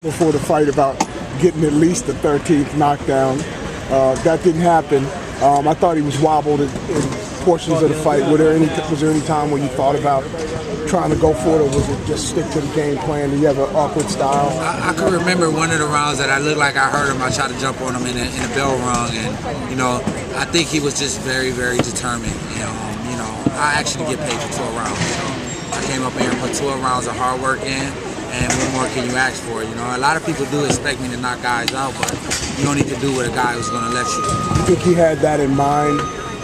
before the fight about getting at least the 13th knockdown. That didn't happen. I thought he was wobbled in portions of the fight. Was there any time when you thought about trying to go for it, or was it just stick to the game plan? Do you have an awkward style? I can remember one of the rounds that I looked like I hurt him. I tried to jump on him in a bell rung, and I think he was just very, very determined. I actually get paid for 12 rounds. I came up here and put 12 rounds of hard work in. And what more can you ask for? A lot of people do expect me to knock guys out, but you don't need to do what a guy who's going to let you. I think he had that in mind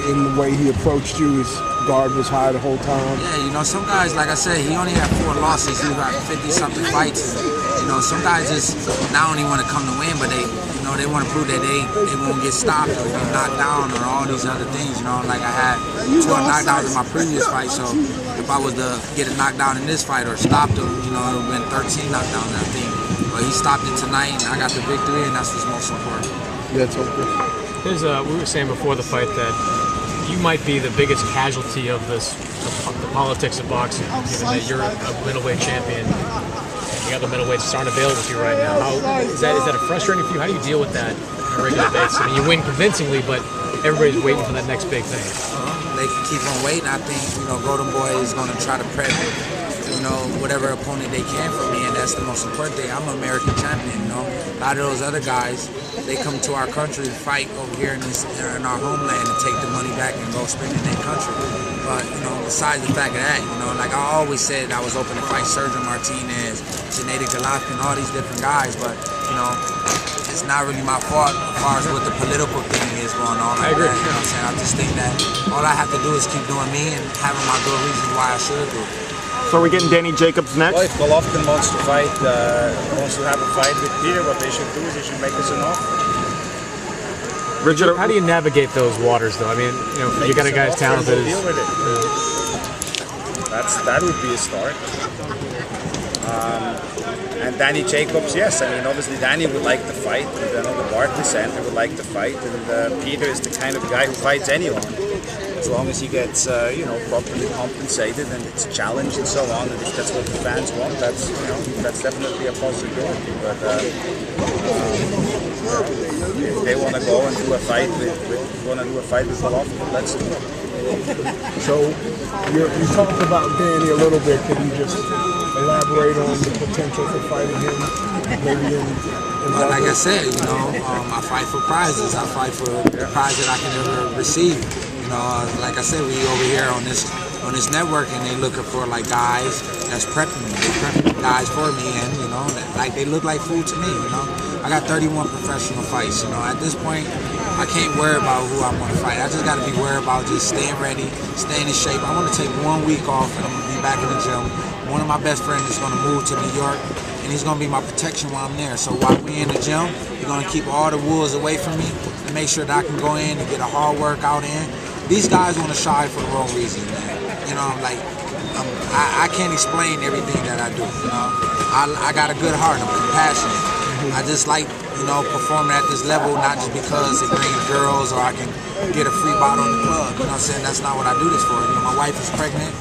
in the way he approached you. His guard was high the whole time. Yeah, some guys, like I said, he only had 4 losses. He got 50-something fights. Some guys just not only want to come to win, but they want to prove that they won't get stopped or knocked down or all these other things. Like I had 12 knockdowns in my previous fight, so if I was to get a knockdown in this fight or stopped him, it would have been 13 knockdowns, I think. But he stopped it tonight, and I got the victory, and that's what's most important. Yeah, it's okay. We were saying before the fight that you might be the biggest casualty of the politics of boxing, given that you're a middleweight champion. You got the middleweights starting to bail with you right now. Is that a frustrating for you? How do you deal with that on a regular basis? I mean, you win convincingly, but everybody's waiting for that next big thing. They can keep on waiting. I think, Golden Boy is going to try to prep, whatever opponent they can for me, and that's the most important thing. I'm an American champion, A lot of those other guys, they come to our country to fight over here in our homeland and take the money back and go spend it in their country. But, besides the fact of that, like I always said, I was open to fight Sergio Martinez, Gennady Golovkin, all these different guys, but, it's not really my fault as far as what the political thing is going on. I agree. What I'm saying? I just think that all I have to do is keep doing me and having my good reasons why I should do it. So are we getting Danny Jacobs next? Well, if Golovkin wants to fight, wants to have a fight with Peter, what they should do is they should make us an offer. Richard, how do you navigate those waters, though? I mean, you got a guy as talented as... Deal with it. That would be a start. And Danny Jacobs, yes. I mean, obviously Danny would like to fight. And the Barkley Center would like to fight. And Peter is the kind of guy who fights anyone. As long as he gets, properly compensated and it's a challenge and so on. And if that's what the fans want, that's definitely a possibility. But if they want to go and do a fight with Golovkin, let's do it. So you talked about Danny a little bit. Can you just elaborate on the potential for fighting him? Maybe well, like I said, I fight for prizes. I fight for the prize that I can ever receive. Like I said, we over here on this network, and they looking for like guys that's prepping me. They prepping guys for me, and they look like food to me. I got 31 professional fights. At this point, I can't worry about who I want to fight. I just got to be worried about just staying ready, staying in shape. I want to take 1 week off, and I'm gonna be back in the gym. One of my best friends is gonna move to New York, and he's gonna be my protection while I'm there. So while we're in the gym, he's gonna keep all the wolves away from me and make sure that I can go in and get a hard workout in. These guys want to shy for the wrong reason, man. I can't explain everything that I do. I got a good heart. I'm compassionate. I just like, performing at this level, not just because it brings girls or I can get a free bottle in the club. You know what I'm saying? That's not what I do this for. My wife is pregnant.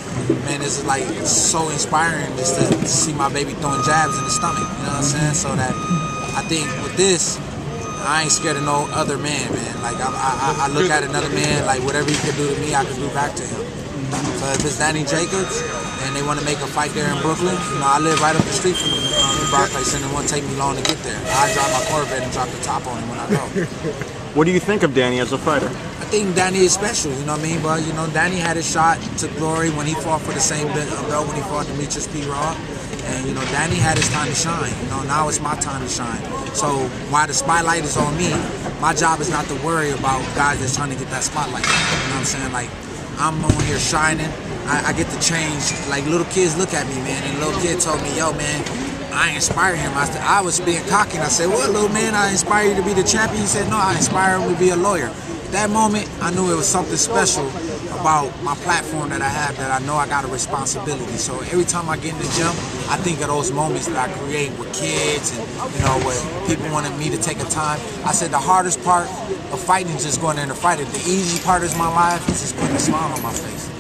Man, this is it's so inspiring just to see my baby throwing jabs in the stomach. You know what I'm saying? So that I think with this, I ain't scared of no other man. Like I look at another man, like whatever he could do to me, I could do back to him. So if it's Danny Jacobs and they want to make a fight there in Brooklyn, I live right up the street from the Barclays Center. It won't take me long to get there. I drive my Corvette and drop the top on him when I go. What do you think of Danny as a fighter? I think Danny is special, you know what I mean? But, Danny had his shot to glory when he fought for the same belt when he fought Demetrius P. Raw. And, Danny had his time to shine. Now it's my time to shine. So while the spotlight is on me, my job is not to worry about guys that's trying to get that spotlight. You know what I'm saying? Like, I'm on here shining. I get to change. Like, little kids look at me, man. And little kid told me, yo, man, I inspire him. I was being cocky. And I said, well, little man, I inspire you to be the champion. He said, no, I inspire him to be a lawyer. That moment, I knew it was something special about my platform that I have, that I know I got a responsibility. So every time I get in the gym, I think of those moments that I create with kids and, where people wanted me to take a time. I said the hardest part of fighting is just going in to fight it. The easy part of my life is just putting a smile on my face.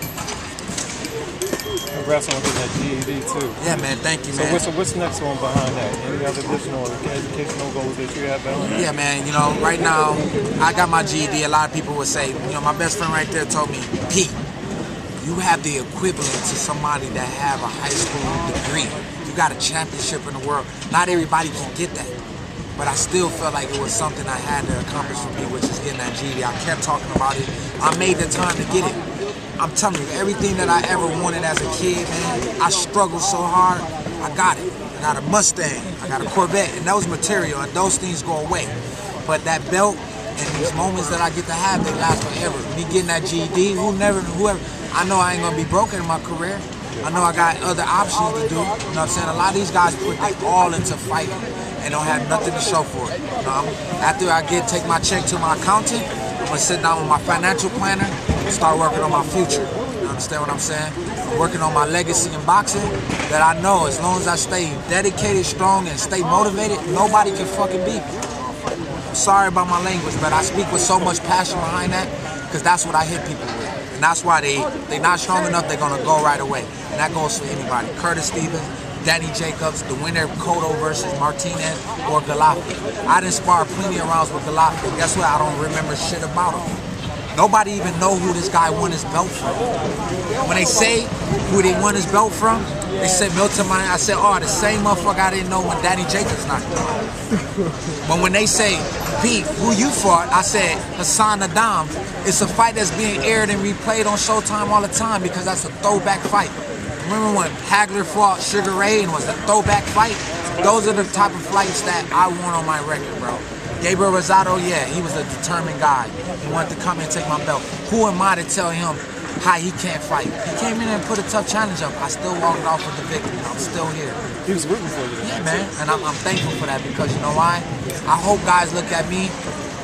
congrats on getting that GED too. Yeah, man. Thank you, So man. what's next on behind that? Any other additional educational goals that you have behind that? Yeah, man. You know, right now I got my GED. A lot of people would say, you know, my best friend right there told me, Pete, you have the equivalent to somebody that have a high school degree. You got a championship in the world. Not everybody can get that. But I still felt like it was something I had to accomplish for me, which is getting that GED. I kept talking about it. I made the time to get it. I'm telling you, everything that I ever wanted as a kid, man, I struggled so hard, I got it. I got a Mustang, I got a Corvette, and those material, and those things go away. But that belt and these moments that I get to have, they last forever. Me getting that GED, whoever, I know I ain't gonna be broken in my career. I know I got other options to do. You know what I'm saying? A lot of these guys put their all into fighting and don't have nothing to show for it. You know, after I take my check to my accountant, I'm gonna sit down with my financial planner and start working on my future. You understand what I'm saying? I'm working on my legacy in boxing that I know as long as I stay dedicated, strong, and stay motivated, nobody can fucking beat me. I'm sorry about my language, but I speak with so much passion behind that because that's what I hit people with. And that's why they not strong enough, they're gonna go right away. And that goes for anybody. Curtis Stevens, Danny Jacobs, the winner of Cotto versus Martinez, or Galaffi. I'd inspired plenty of rounds with Galaffi. Guess what? I don't remember shit about him. Nobody even know who this guy won his belt from. When they say who they won his belt from, they said Milton Money. I said, oh, the same motherfucker I didn't know when Danny Jacobs knocked him out. But when they say, Pete, who you fought? I said, Hassan Adam. It's a fight that's being aired and replayed on Showtime all the time because that's a throwback fight. Remember when Hagler fought Sugar Ray and was a throwback fight? Those are the type of fights that I want on my record, bro. Gabriel Rosado, yeah, he was a determined guy. He wanted to come and take my belt. Who am I to tell him how he can't fight? He came in and put a tough challenge up. I still walked off with the victory. I'm still here. He was rooting for you. Yeah, man, and I'm thankful for that because you know why? I hope guys look at me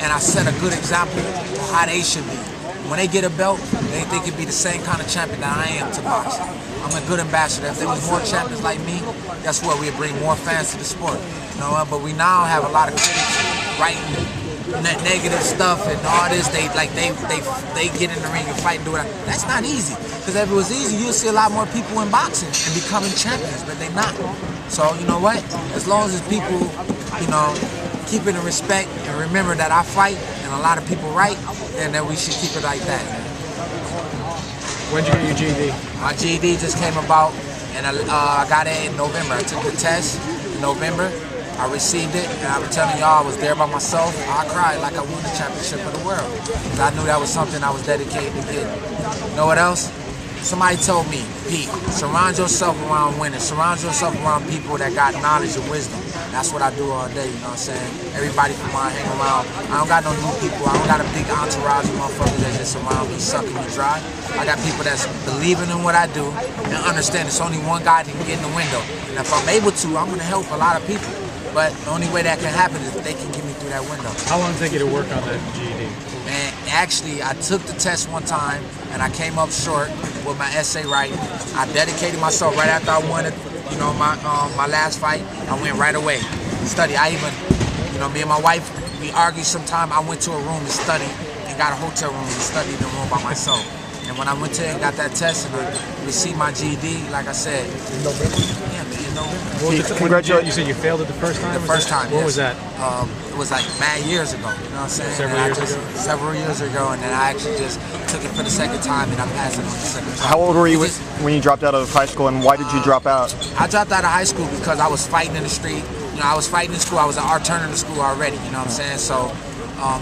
and I set a good example of how they should be. When they get a belt, they could be the same kind of champion that I am to boxing. I'm a good ambassador. If there was more champions like me, guess what? We'd bring more fans to the sport. You know what? But we now have a lot of critics writing negative stuff and all this. They get in the ring and fight and do it. That's not easy. Because if it was easy, you'll see a lot more people in boxing and becoming champions, but they're not. So you know what? As long as people, you know, keep it in respect and remember that I fight and a lot of people write, then we should keep it like that. When did you get your GED? My GED just came about, and I got it in November. I took the test in November. I received it, and I'm telling y'all, I was there by myself. I cried like I won the championship of the world. Because I knew that was something I was dedicated to get. You know what else? Somebody told me, Pete, surround yourself around winners. Surround yourself around people that got knowledge and wisdom. That's what I do all day, you know what I'm saying? Everybody from where I hang around. I don't got no new people. I don't got a big entourage of motherfuckers that just surround me, sucking me dry. I got people that's believing in what I do and understand it's only one guy that can get in the window. And if I'm able to, I'm going to help a lot of people. But the only way that can happen is if they can get me through that window. How long did it take you to work on that GED? And actually, I took the test one time, and I came up short with my essay writing. I dedicated myself right after I won it, you know, my last fight. I went right away, study. I even, you know, me and my wife, we argued sometime. I went to a room to study and got a hotel room and studied in the room by myself. And when I went to it and got that test and I received my GED, like I said, in November. Yeah, man, in November. Congratulations. You said you failed it the first time? The first time, What yes. was that? It was like mad years ago, you know what I'm saying? Several years ago? And then I actually just took it for the second time and I passed it on the second time. How old were you when you dropped out of high school, and why did you drop out? I dropped out of high school because I was fighting in the street. You know, I was fighting in school. I was an art turner in school already, you know what I'm saying? So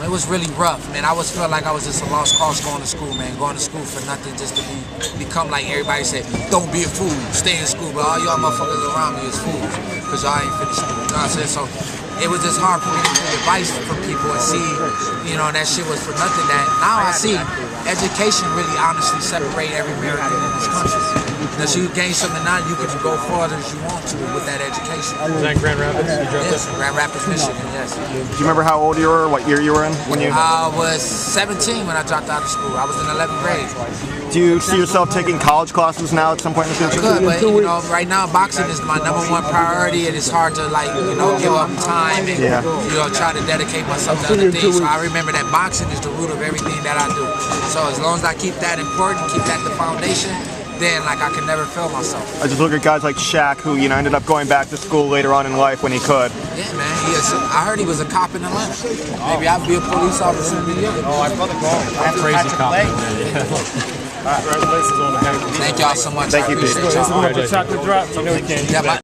it was really rough, man. I always felt like I was just a lost cause going to school, man. Going to school for nothing, just to become like everybody said, don't be a fool, stay in school. But all y'all motherfuckers around me is fools because y'all ain't finished school, you know what I'm saying? So it was just hard for me to get advice from people and see, you know, that shit was for nothing. That now I see education really honestly separate every American in this country. Now, so you gain something now, you can go farther as you want to with that education. Was that in Grand Rapids? Yes, Grand Rapids, Michigan, yes. Do you remember how old you were, what year you were in? When you? I was 17 when I dropped out of school. I was in 11th grade. Do you see yourself taking college classes now at some point in the future? Good, but you know, right now boxing is my #1 priority, and it's hard to like, you know, give up time and you know, try to dedicate myself to other things. So I remember that boxing is the root of everything that I do. So as long as I keep that important, keep that the foundation, then like I could never feel myself. I just look at guys like Shaq, who ended up going back to school later on in life when he could. Yeah, man. I heard he was a cop in Atlanta. Maybe I'd be a police officer in New York. Oh, I've got a call. Crazy cop. Congratulations on the game. Thank y'all so much. Thank you, I appreciate Pete. y'all. Chocolate drops. You know we can't. Yeah,